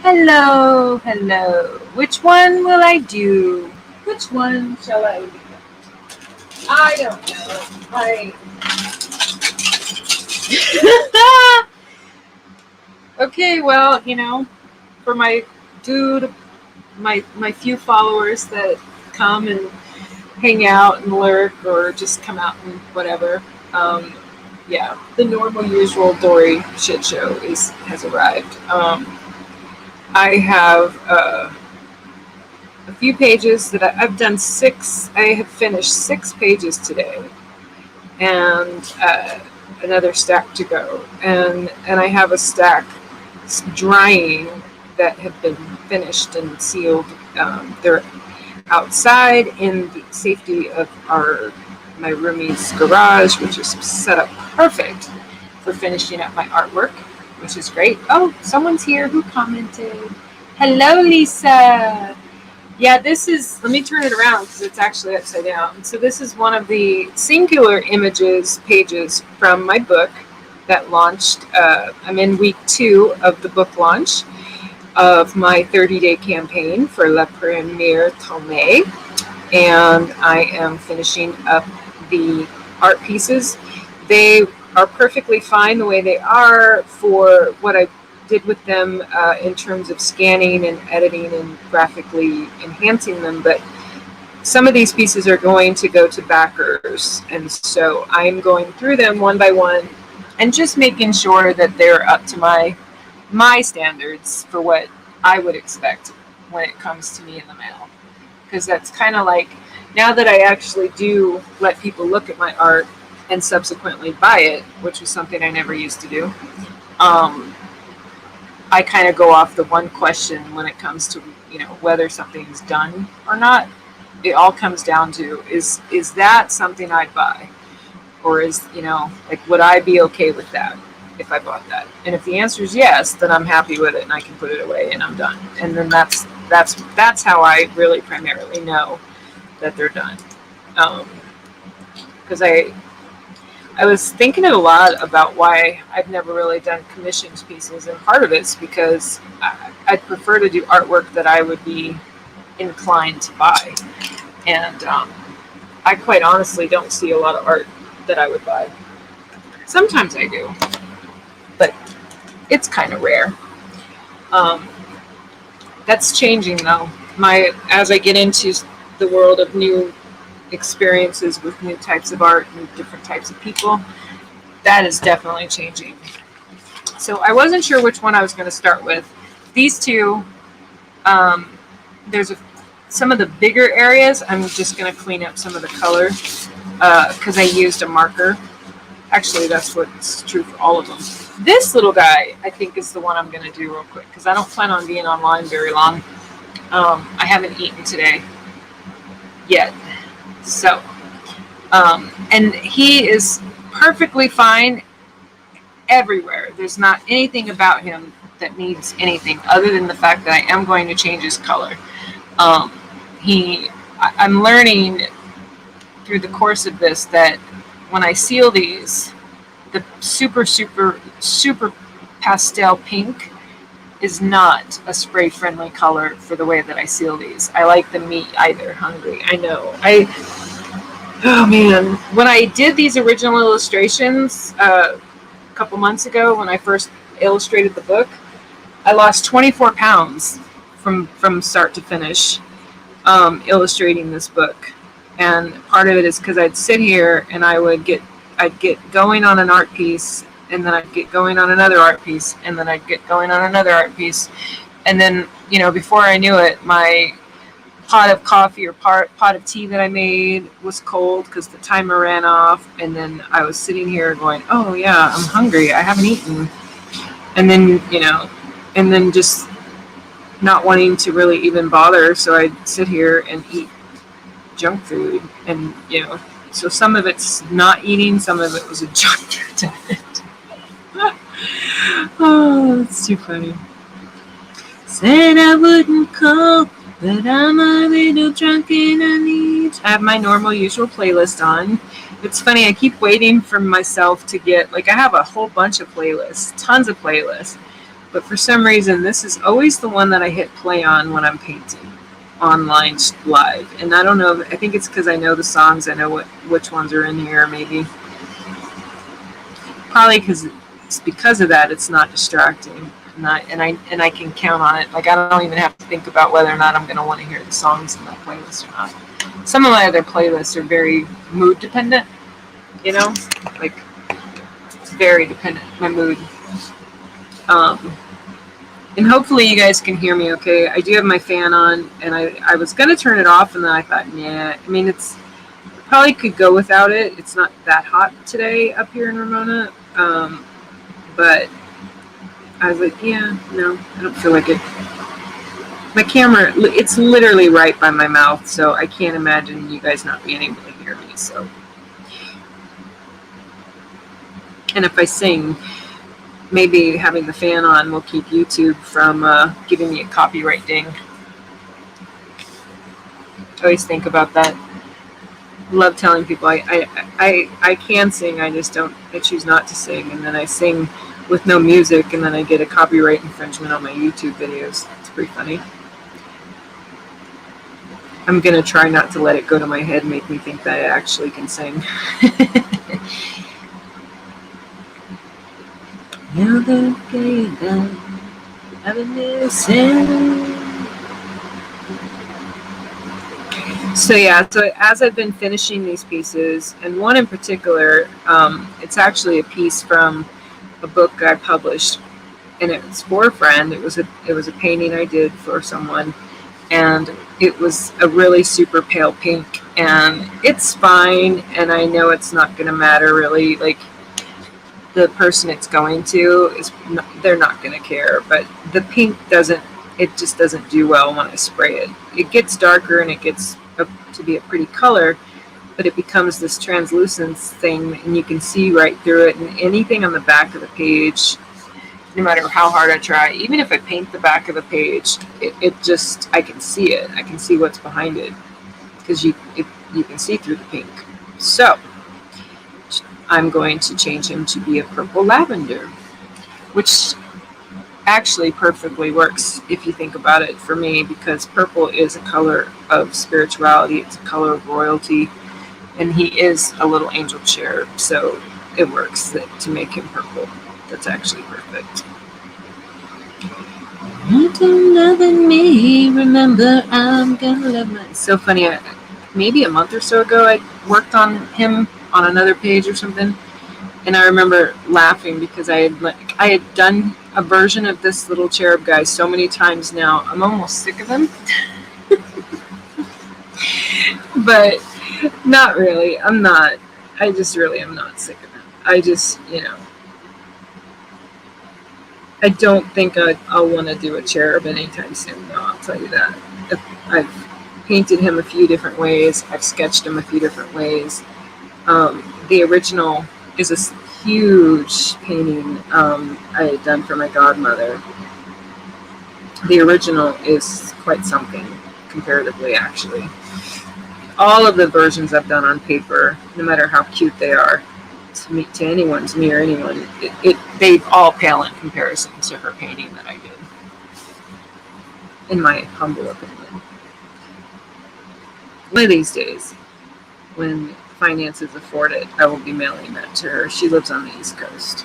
Hello, hello. Which one will I do? Which one shall I do? I don't know. Okay, well, for my dude, my few followers that come and hang out and lurk or just come out and whatever. Um, yeah, the normal, usual Dory shit show has arrived. I have a few pages that I've done six. I have finished 6 pages today, and another stack to go. And I have a stack drying that have been finished and sealed. They're outside in the safety of my roomie's garage, which is set up perfect for finishing up my artwork, which is great. Oh, someone's here who commented. Hello, Lisa. Yeah, this is, let me turn it around because it's actually upside down. So this is one of the singular images pages from my book that launched. I'm in week 2 of the book launch of my 30-day campaign for La Première Tome. And I am finishing up the art pieces. They are perfectly fine the way they are for what I did with them in terms of scanning and editing and graphically enhancing them, but some of these pieces are going to go to backers, and so I'm going through them one by one and just making sure that they're up to my standards for what I would expect when it comes to me in the mail, because that's kind of like, now that I actually do let people look at my art and subsequently buy it, which was something I never used to do. I kind of go off the one question when it comes to, whether something's done or not. It all comes down to, is that something I'd buy? Or is, would I be okay with that if I bought that? And if the answer is yes, then I'm happy with it and I can put it away and I'm done. And then that's how I really primarily know that they're done. Because I was thinking a lot about why I've never really done commissioned pieces, and part of it's because I'd prefer to do artwork that I would be inclined to buy, and I quite honestly don't see a lot of art that I would buy. Sometimes I do, but it's kind of rare. That's changing though. As I get into the world of new experiences with new types of art and different types of people, that is definitely changing. So I wasn't sure which one I was going to start with. These two, there's some of the bigger areas. I'm just going to clean up some of the color because I used a marker. Actually, that's what's true for all of them. This little guy, I think, is the one I'm going to do real quick because I don't plan on being online very long. I haven't eaten today yet. So, and he is perfectly fine everywhere. There's not anything about him that needs anything other than the fact that I am going to change his color. I'm learning through the course of this that when I seal these, the super, super, super pastel pink is not a spray-friendly color for the way that I seal these. I like the meat either hungry. I know. Oh man, when I did these original illustrations a couple months ago, when I first illustrated the book, I lost 24 pounds from start to finish illustrating this book. And part of it is because I'd sit here and I'd get going on an art piece, and then I'd get going on another art piece, and then I'd get going on another art piece. And then, before I knew it, my pot of coffee or pot of tea that I made was cold because the timer ran off. And then I was sitting here going, oh yeah, I'm hungry. I haven't eaten. And then, and then just not wanting to really even bother. So I'd sit here and eat junk food. And, so some of it's not eating, some of it was a junk food. Oh, that's too funny. Said I wouldn't call, but I'm a little drunk and I need. I have my normal, usual playlist on. It's funny, I keep waiting for myself to get, I have a whole bunch of playlists, tons of playlists. But for some reason, this is always the one that I hit play on when I'm painting online live. And I don't know, I think it's because I know the songs, I know which ones are in here, maybe. Probably because it's because of that, it's not distracting. And I can count on it. Like, I don't even have to think about whether or not I'm going to want to hear the songs in that playlist or not. Some of my other playlists are very mood dependent, you know? Like, it's very dependent, my mood. And hopefully you guys can hear me okay. I do have my fan on, and I was going to turn it off, and then I thought, nah. I mean, probably could go without it. It's not that hot today up here in Ramona. But I was like, yeah, no, I don't feel like it. My camera, it's literally right by my mouth, so I can't imagine you guys not being able to hear me. So, and if I sing, maybe having the fan on will keep YouTube from giving me a copyright ding. I always think about that. Love telling people I can sing, I choose not to sing, and then I sing with no music, and then I get a copyright infringement on my YouTube videos. It's pretty funny. I'm going to try not to let it go to my head and make me think that I actually can sing. So yeah, so as I've been finishing these pieces, and one in particular, it's actually a piece from a book I published, and it's for a friend. It was a painting I did for someone, and it was a really super pale pink, and it's fine, and I know it's not going to matter really. Like, the person it's going to they're not going to care, but the pink just doesn't do well when I spray it. It gets darker and it gets to be a pretty color, but it becomes this translucence thing, and you can see right through it, and anything on the back of the page, no matter how hard I try, even if I paint the back of the page, I can see it. I can see what's behind it, because you can see through the pink. So I'm going to change him to be a purple lavender, which actually perfectly works if you think about it for me, because purple is a color of spirituality, it's a color of royalty, and he is a little angel cherub, so it works to make him purple. That's actually perfect. Loving me, remember I'm gonna love my. It's so funny. Maybe a month or so ago, I worked on him on another page or something, and I remember laughing because I had done a version of this little cherub guy so many times now. I'm almost sick of him, but not really. I'm not. I just really am not sick of him. I just, I don't think I'll want to do a cherub anytime soon, though, I'll tell you that. I've painted him a few different ways. I've sketched him a few different ways. The original is a huge painting I had done for my godmother. The original is quite something, comparatively, actually. All of the versions I've done on paper, no matter how cute they are, to anyone, to me or anyone, they've all pale in comparison to her painting that I did, in my humble opinion. One of these days, when finances afford it, I will be mailing that to her. She lives on the East Coast.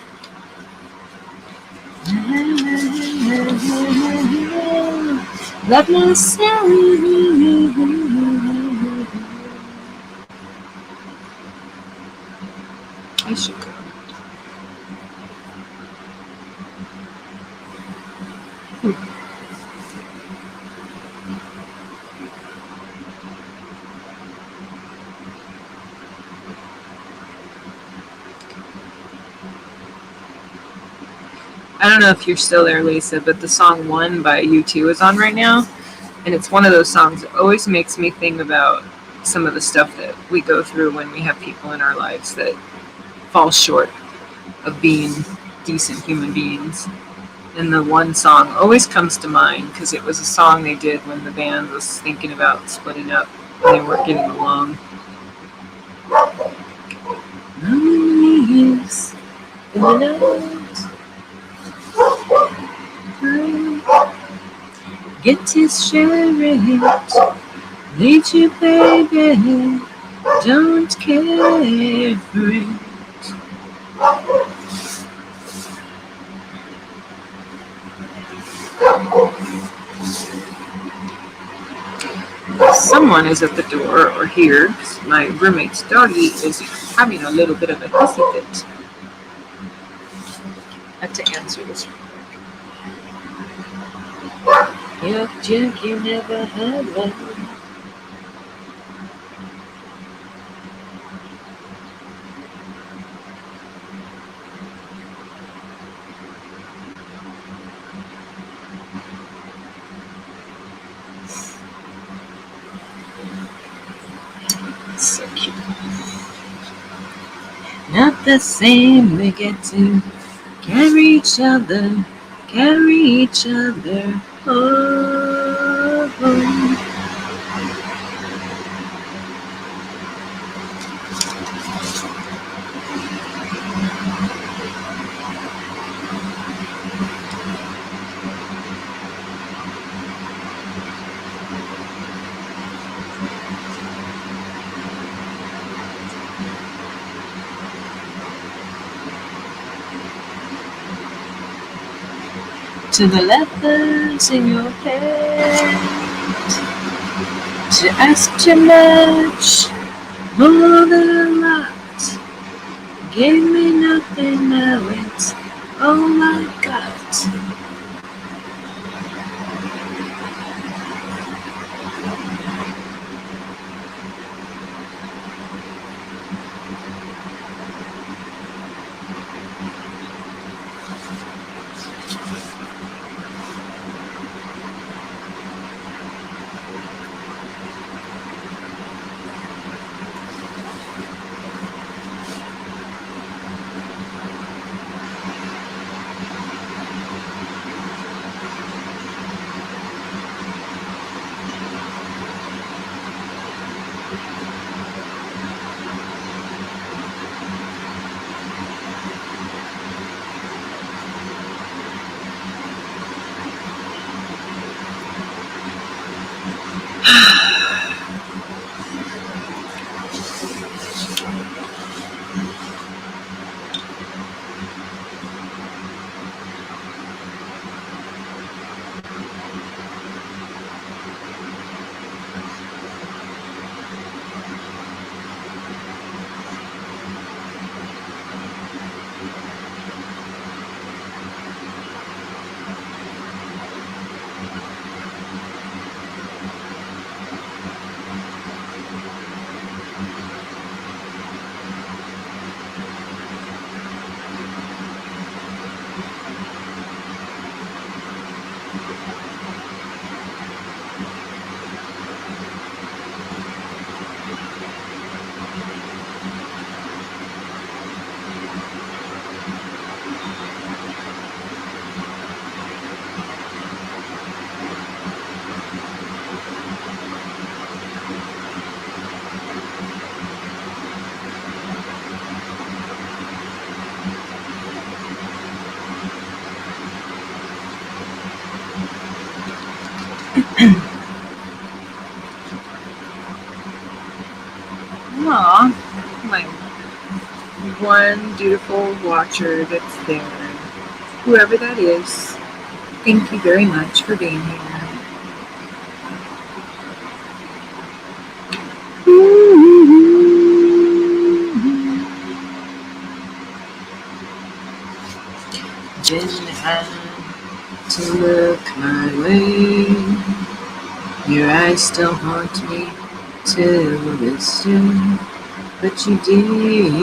Love myself. I should go. I don't know if you're still there, Lisa, but the song One by U2 is on right now. And it's one of those songs that always makes me think about some of the stuff that we go through when we have people in our lives that fall short of being decent human beings. And the One song always comes to mind because it was a song they did when the band was thinking about splitting up and they weren't getting along. Get his share it. Need you, baby. Don't care for it. Someone is at the door or here. My roommate's doggy is having a little bit of a hissy fit. I have to answer this. Yuck, yuck, you never had one. So cute. Not the same, we get to carry each other, carry each other. Oh, oh. To the leopards in your head, to ask too much, more than a lot. Gave me nothing, now it's all I got. Aw, my one beautiful watcher that's there. Whoever that is, thank you very much for being here. Didn't have to look my way. Your eyes still haunt me till this day, but you did.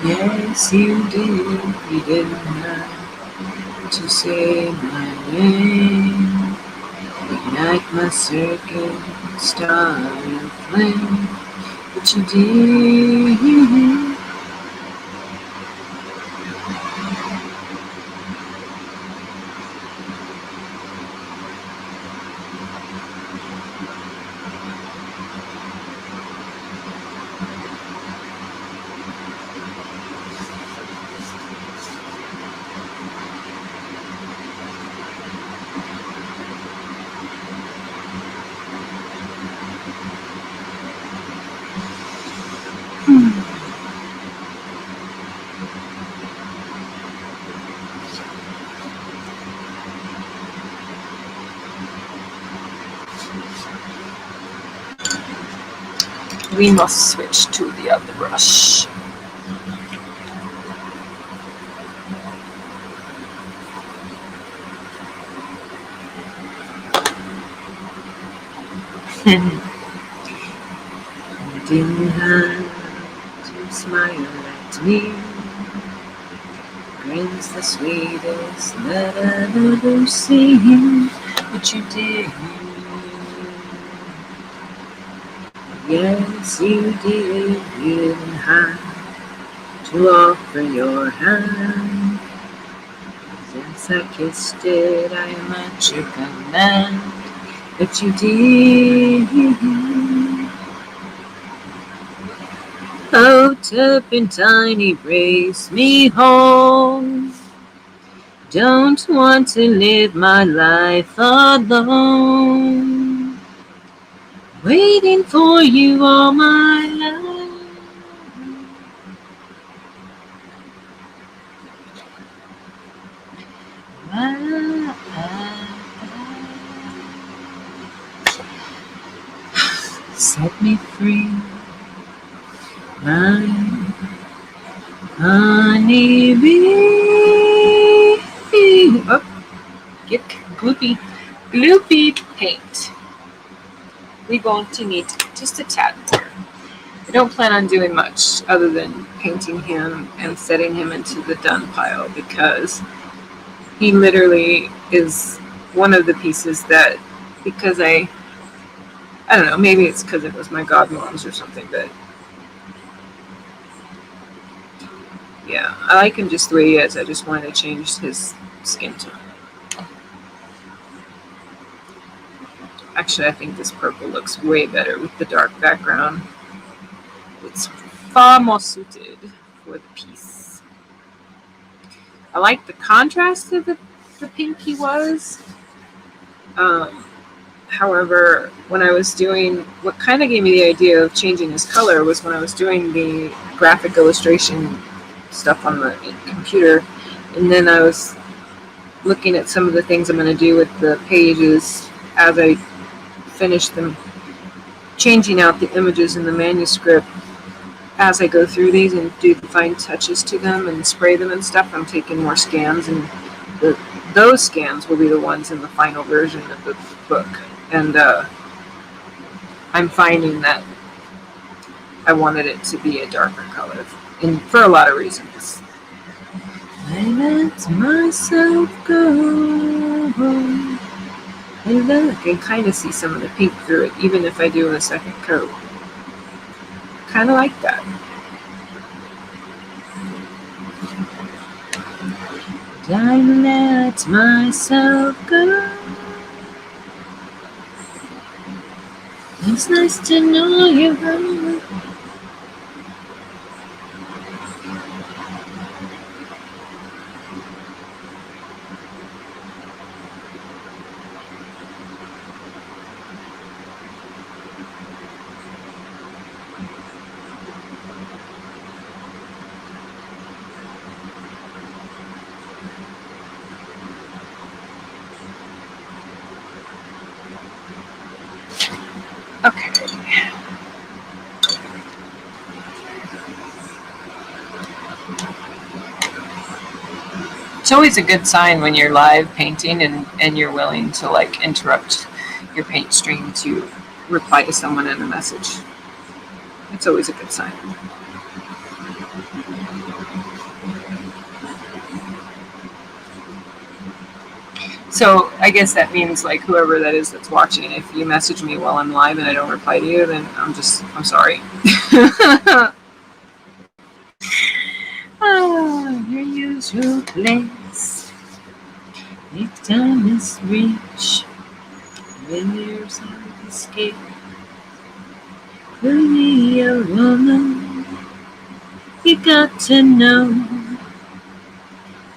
Yes, you did. You didn't have to say my name. Ignite my circuit, start a flame, but you did. we must switch to the other brush. You didn't have to smile at me. Grin's the sweetest that I've ever seen, but you did. Yes, you did. You didn't have to offer your hand. Since I kissed it, I am at your command. But you did. Oh, turpentine, embrace me home. Don't want to live my life alone. Waiting for you all my life. Set me free, my honey bee. Oh, get gloopy paint. We're going to need just a tad more. I don't plan on doing much other than painting him and setting him into the done pile, because he literally is one of the pieces that, because I don't know, maybe it's because it was my godmom's or something, but yeah, I like him just the way he is. I just wanted to change his skin tone. Actually, I think this purple looks way better with the dark background. It's far more suited for the piece. I like the contrast of the pink he was. However, when I was doing, what kind of gave me the idea of changing his color was when I was doing the graphic illustration stuff on the computer, and then I was looking at some of the things I'm going to do with the pages as I finish them, changing out the images in the manuscript as I go through these and do the fine touches to them and spray them and stuff. I'm taking more scans, and those scans will be the ones in the final version of the book. And I'm finding that I wanted it to be a darker color, and for a lot of reasons. I let myself go. And then I can kind of see some of the pink through it, even if I do a second coat. Kind of like that. I let myself go. It's nice to know you home. Okay. It's always a good sign when you're live painting and you're willing to like interrupt your paint stream to reply to someone in a message. It's always a good sign. So I guess that means like whoever that is that's watching, if you message me while I'm live and I don't reply to you, then I'm sorry. Oh, your usual place. Make time is reach when there's no escape. Will be a woman, you got to know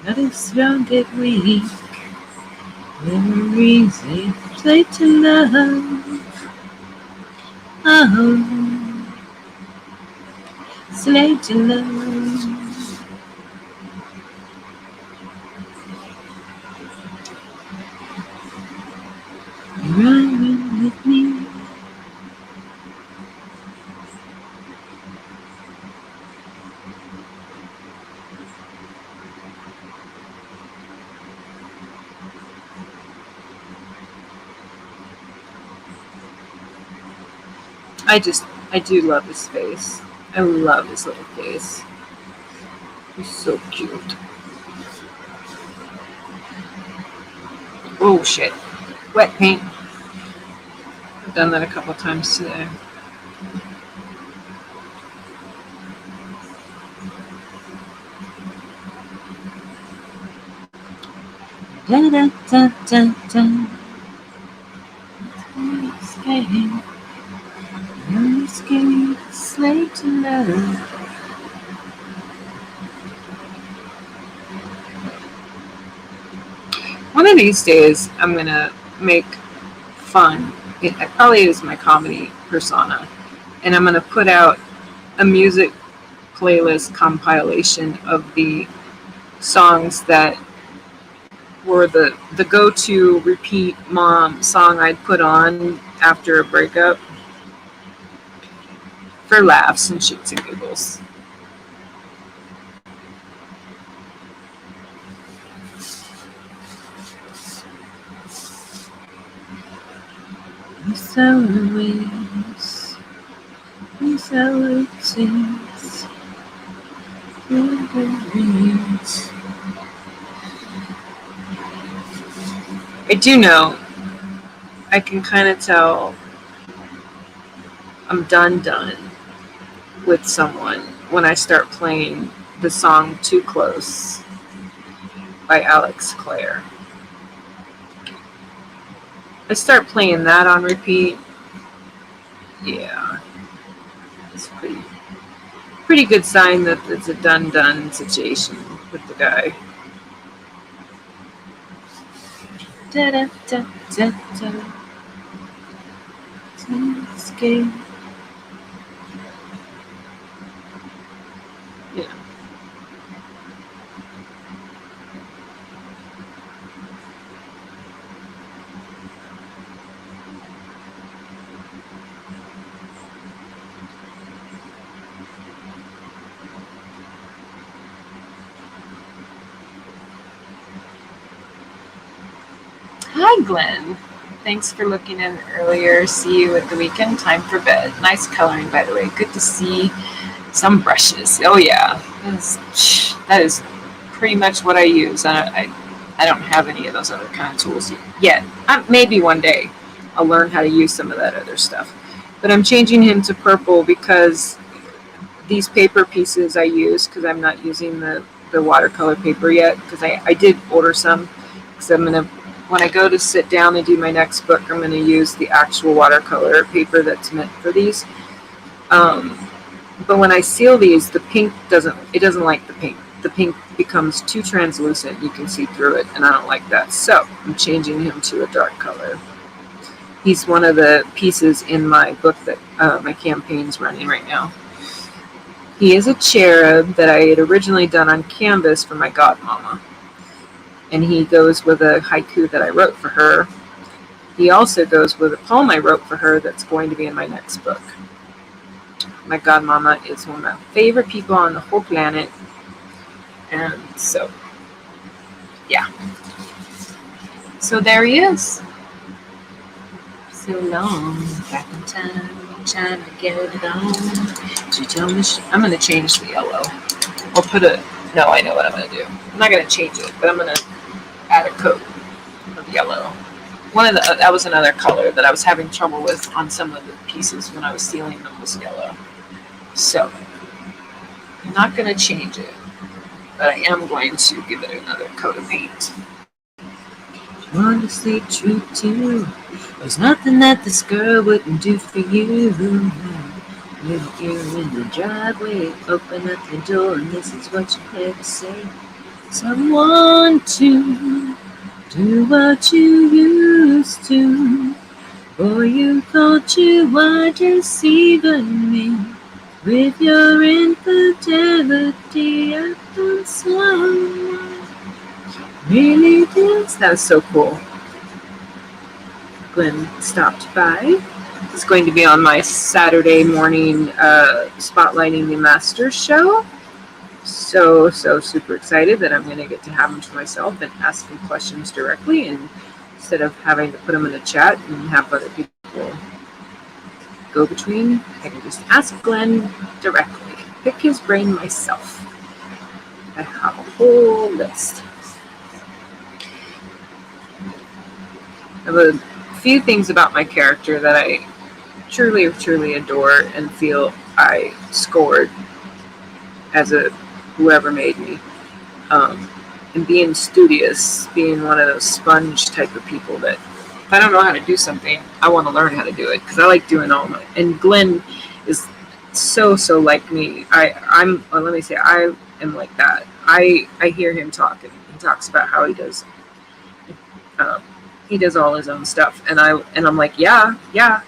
not as strong as weak. Memories they play to love. Oh, slave to love. You're running with me. I do love his face. I love his little face. He's so cute. Oh shit. Wet paint. I've done that a couple times today. Da da da da da. Skating. You're skating, slave to love. One of these days, I'm gonna make fun. It probably is my comedy persona, and I'm gonna put out a music playlist compilation of the songs that were the go-to repeat mom song I'd put on after a breakup for laughs and shits and giggles. These are the ways, these are the things, I do know, I can kind of tell I'm done with someone when I start playing the song Too Close by Alex Clare. I start playing that on repeat. Yeah. It's pretty good sign that it's a done situation with the guy. Da da da da da. Escape. Yeah. Hi, Glenn. Thanks for looking in earlier. See you at the weekend. Time for bed. Nice coloring, by the way. Good to see some brushes. Oh, yeah. That is pretty much what I use. I don't have any of those other kind of tools yet. Maybe one day I'll learn how to use some of that other stuff. But I'm changing him to purple because these paper pieces I use, because I'm not using the watercolor paper yet, because I did order some, because when I go to sit down and do my next book, I'm going to use the actual watercolor paper that's meant for these. But when I seal these, the pink doesn't like the pink. The pink becomes too translucent. You can see through it, and I don't like that. So I'm changing him to a dark color. He's one of the pieces in my book that my campaign's running right now. He is a cherub that I had originally done on canvas for my godmama. And he goes with a haiku that I wrote for her. He also goes with a poem I wrote for her that's going to be in my next book. My godmama is one of my favorite people on the whole planet. And so, yeah. So there he is. So long, back in time, trying to get it on. She told me I'm going to change the yellow. No, I know what I'm going to do. I'm not going to change it, but I'm going to add a coat of yellow. That was another color that I was having trouble with on some of the pieces when I was sealing them was yellow. So, I'm not going to change it, but I am going to give it another coat of paint. Want to stay true to you. There's nothing that this girl wouldn't do for you. Look, you're in the driveway, open up the door, and this is what you have to say. Someone to do what you used to. Boy, you thought you were deceiving me with your infidelity. I thought someone really did. That was so cool. Glenn stopped by. It's going to be on my Saturday morning spotlighting the Masters show. So super excited that I'm going to get to have him to myself and ask him questions directly, and instead of having to put them in a chat and have other people go-between. I can just ask Glenn directly. Pick his brain myself. I have a whole list. I have a few things about my character that I truly, truly adore and feel I scored as a whoever made me. And being studious, being one of those sponge type of people that if I don't know how to do something, I want to learn how to do it because I like doing all my. And Glenn is so like me. Let me say I am like that. I hear him talk and he talks about how he does all his own stuff, and I'm like, yeah,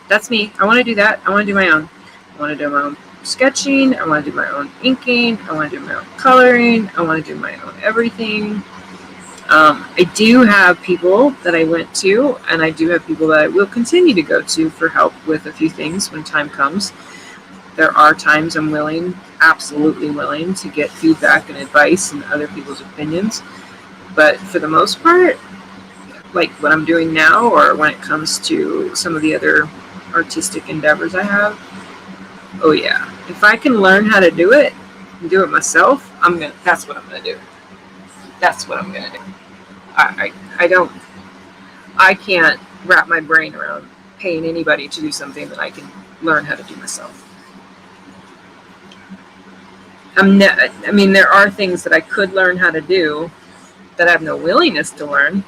that's me. I want to do that. I want to do my own. I want to do my own sketching. I want to do my own inking. I want to do my own coloring. I want to do my own everything. I do have people that I went to, and I do have people that I will continue to go to for help with a few things when time comes. There are times I'm absolutely willing to get feedback and advice and other people's opinions. But for the most part, like what I'm doing now, or when it comes to some of the other artistic endeavors I have, oh yeah, if I can learn how to do it and do it myself, that's what I'm gonna do. That's what I'm gonna do. I can't wrap my brain around paying anybody to do something that I can learn how to do myself. There are things that I could learn how to do that I have no willingness to learn.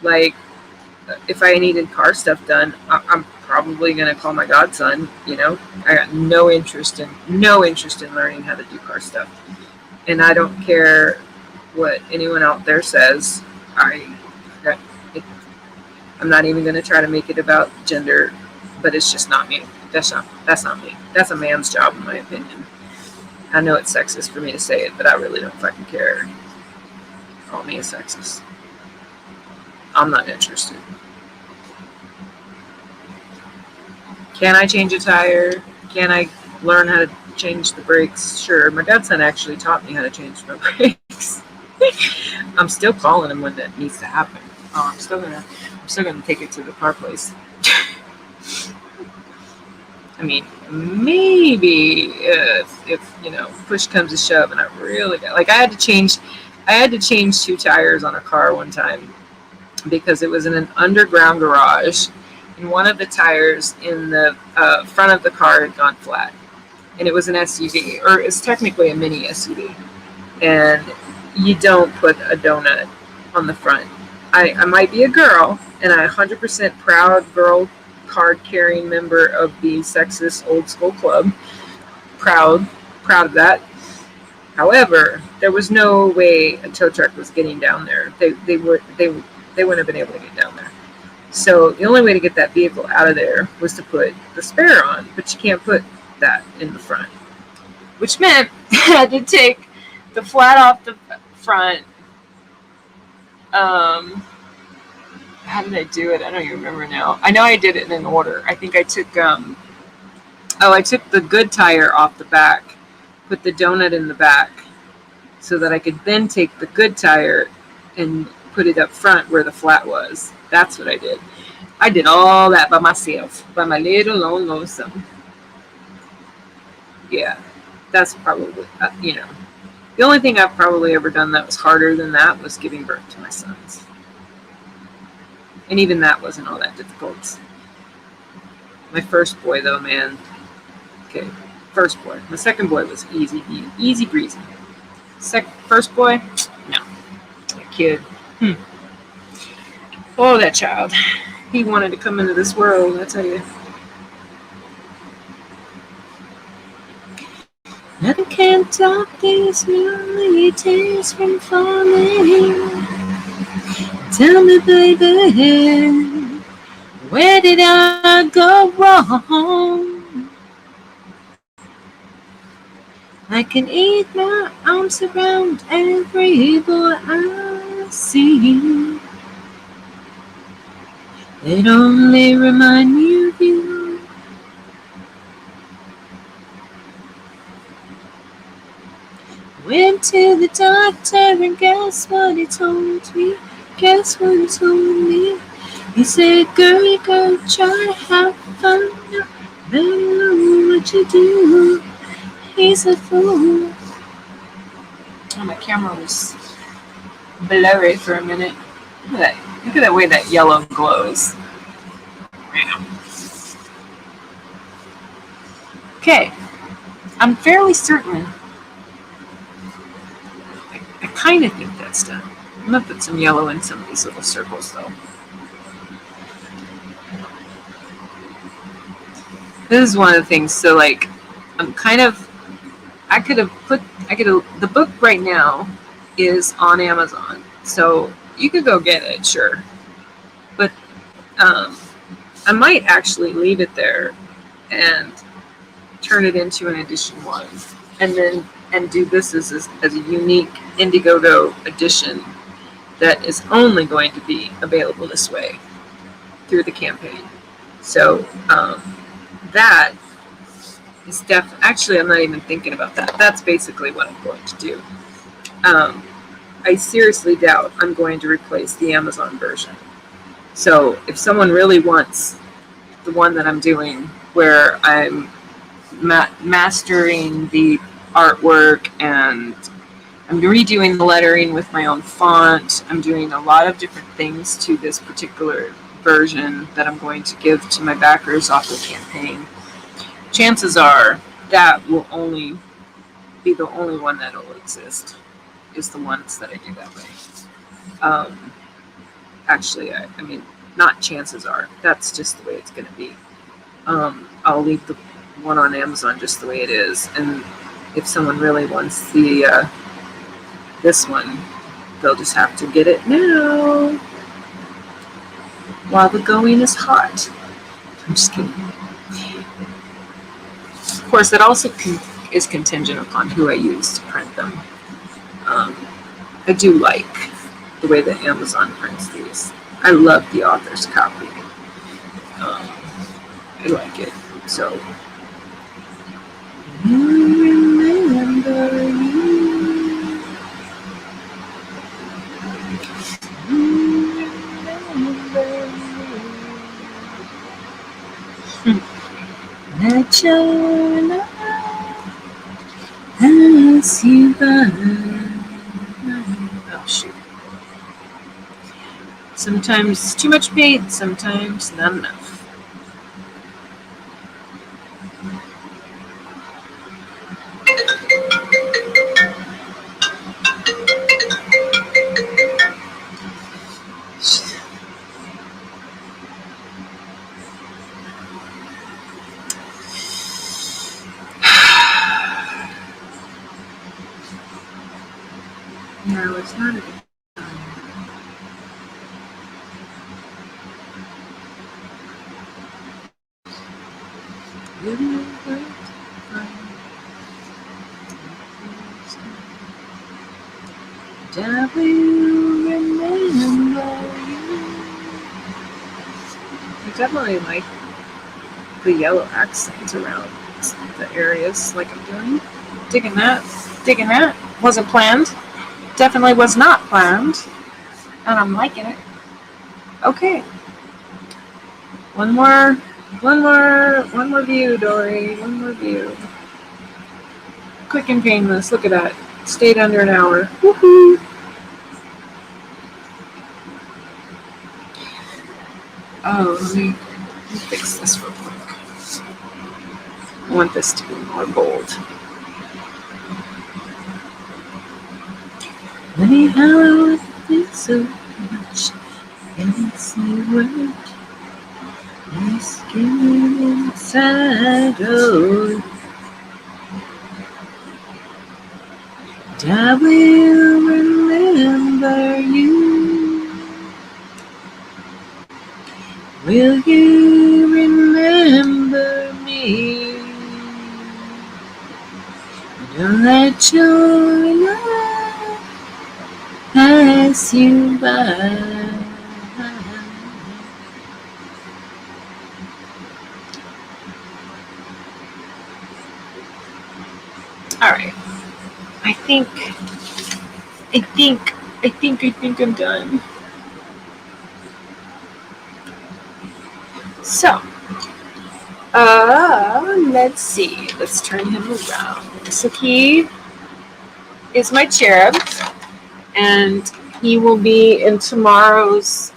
Like, if I needed car stuff done, I'm probably going to call my godson, I got no interest in learning how to do car stuff. And I don't care what anyone out there says. I'm not even going to try to make it about gender, but it's just not me. That's not me. That's a man's job, in my opinion. I know it's sexist for me to say it, but I really don't fucking care. Call me a sexist. I'm not interested. Can I change a tire? Can I learn how to change the brakes? Sure. My godson actually taught me how to change my brakes. I'm still calling him when that needs to happen. I'm still gonna take it to the car place. Maybe if push comes to shove and I really got, like, I had to change 2 tires on a car one time because it was in an underground garage, and one of the tires in the front of the car had gone flat, and it was an SUV, or it's technically a mini SUV, and you don't put a donut on the front. I might be a girl, and I 100% proud girl card carrying member of the sexist old school club. Proud of that. However, there was no way a tow truck was getting down there. They wouldn't have been able to get down there. So the only way to get that vehicle out of there was to put the spare on, but you can't put that in the front, which meant I had to take the flat off the front. How did I do it? I don't even remember now. I know I did it in an order. I think I took I took the good tire off the back, put the donut in the back, so that I could then take the good tire and put it up front where the flat was. That's what I did. I did all that by myself, by my little lone lonesome. Yeah, that's probably, the only thing I've probably ever done that was harder than that was giving birth to my sons. And even that wasn't all that difficult. My first boy, though, man. Okay, first boy. My second boy was easy breezy. First boy, no. That kid. Oh, that child. He wanted to come into this world, I tell you. Nothing can stop these lonely tears from falling. Tell me, baby, where did I go wrong? I can eat my arms around every boy I see. It only reminds me of you. Went to the doctor and guess what he told me? Guess what he told me? He said, girl, you go try to have fun. know what you do. He's a fool. Oh, my camera was blurry for a minute. Look at that. Look at that way that yellow glows. Okay. I'm fairly certain. I kind of think that's done. I'm going to put some yellow in some of these little circles, though. This is one of the things. So, like, I'm kind of. The book right now is on Amazon. So, you could go get it, sure. But I might actually leave it there and turn it into an edition 1. And do this as a unique Indiegogo edition that is only going to be available this way through the campaign. So that is actually, I'm not even thinking about that. That's basically what I'm going to do. I seriously doubt I'm going to replace the Amazon version. So if someone really wants the one that I'm doing, where I'm mastering the artwork and I'm redoing the lettering with my own font, I'm doing a lot of different things to this particular version that I'm going to give to my backers off the campaign, chances are that will only be the only one that will exist, is the ones that I do that way. Actually, I mean, not chances are. That's just the way it's going to be. I'll leave the one on Amazon just the way it is, and if someone really wants the this one, they'll just have to get it now while the going is hot. I'm just kidding. Of course, that also is contingent upon who I use to print them. I do like the way that Amazon prints these. I love the author's copy. I like it. So, remember you. Let your love pass you by. Oh, shoot. Sometimes too much paint, sometimes not enough. No, it's not a good time. I will remember you. I definitely like the yellow accents around the areas like I'm doing. Digging that. Digging that. Wasn't planned. Definitely was not planned. And I'm liking it. Okay. One more view, Dory. One more view. Quick and painless. Look at that. Stayed under an hour. Woohoo! Oh, let me fix this real quick. I want this to be more bold. Anyhow, I would think so much. Yes, you would. My skin inside, oh. And I will remember you. Will you remember me? Don't let your love pass you by. All right. I think I'm done. So, Let's see. Let's turn him around. So he is my cherub, and he will be in tomorrow's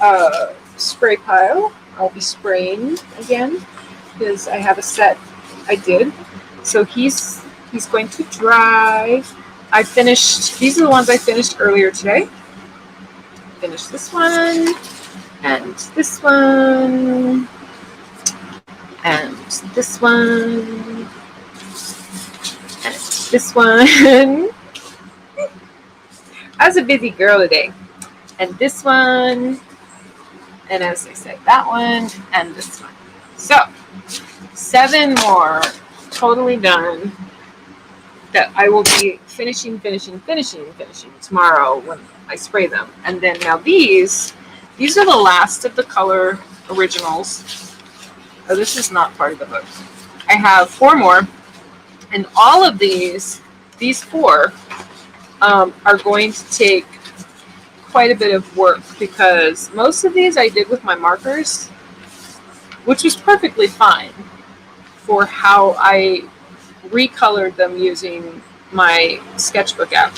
spray pile. I'll be spraying again because I have a set I did. So he's going to dry. I finished. These are the ones I finished earlier today. Finished this one and this one and this one and this one. I was a busy girl today. And this one, and as I said, that one, and this one. So, 7 more totally done that I will be finishing tomorrow when I spray them. And then now these are the last of the color originals. Oh, this is not part of the book. I have 4 more, and all of these 4 are going to take quite a bit of work because most of these I did with my markers, which was perfectly fine for how I recolored them using my sketchbook app.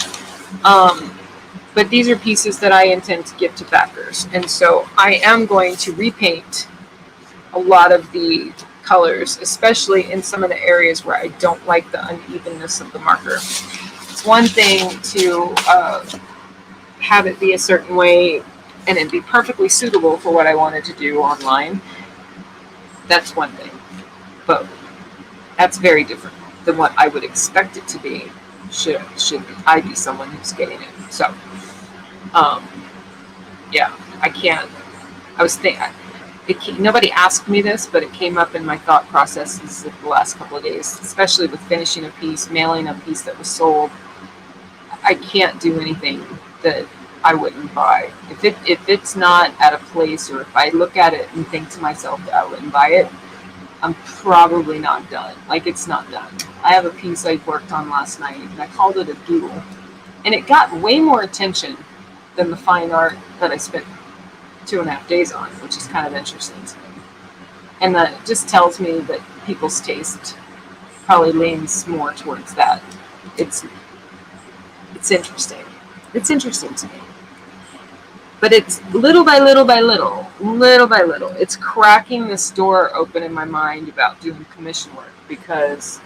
But these are pieces that I intend to give to backers, and so I am going to repaint a lot of the colors, especially in some of the areas where I don't like the unevenness of the marker. It's one thing to have it be a certain way and it be perfectly suitable for what I wanted to do online. That's one thing, but that's very different than what I would expect it to be should I be someone who's getting it. So yeah, I can't. I was thinking, nobody asked me this, but it came up in my thought processes the last couple of days, especially with finishing a piece, mailing a piece that was sold. I can't do anything that I wouldn't buy. If it's not at a place, or if I look at it and think to myself that I wouldn't buy it, I'm probably not done. Like, it's not done. I have a piece I worked on last night, and I called it a doodle. And it got way more attention than the fine art that I spent 2.5 days on, which is kind of interesting to me. And that just tells me that people's taste probably leans more towards that. It's interesting. It's interesting to me. But it's little by little by little. It's cracking this door open in my mind about doing commission work, because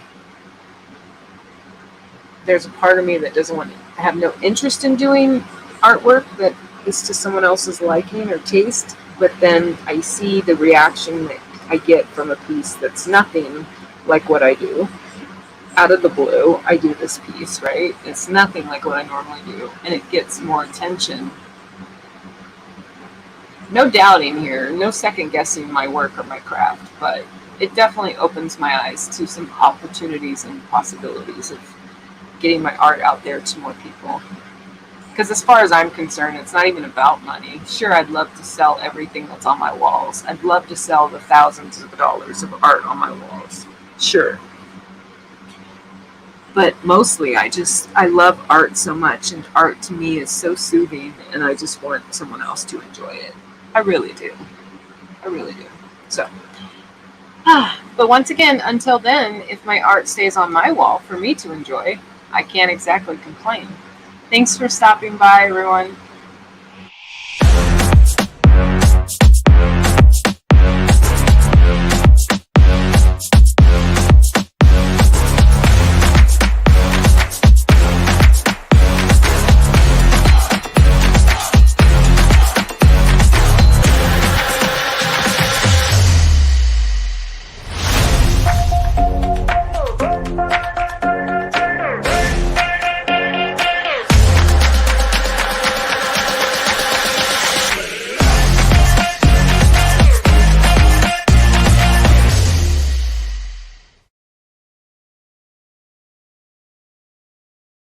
there's a part of me that doesn't want to have no interest in doing artwork that is to someone else's liking or taste. But then I see the reaction that I get from a piece that's nothing like what I do. Out of the blue, I do this piece, right? It's nothing like what I normally do, and it gets more attention. No doubting here, no second guessing my work or my craft, but it definitely opens my eyes to some opportunities and possibilities of getting my art out there to more people. Because as far as I'm concerned, it's not even about money. Sure, I'd love to sell everything that's on my walls. I'd love to sell the thousands of dollars of art on my walls. Sure. But mostly, I love art so much, and art to me is so soothing, and I just want someone else to enjoy it. I really do. So, but once again, until then, if my art stays on my wall for me to enjoy, I can't exactly complain. Thanks for stopping by, everyone.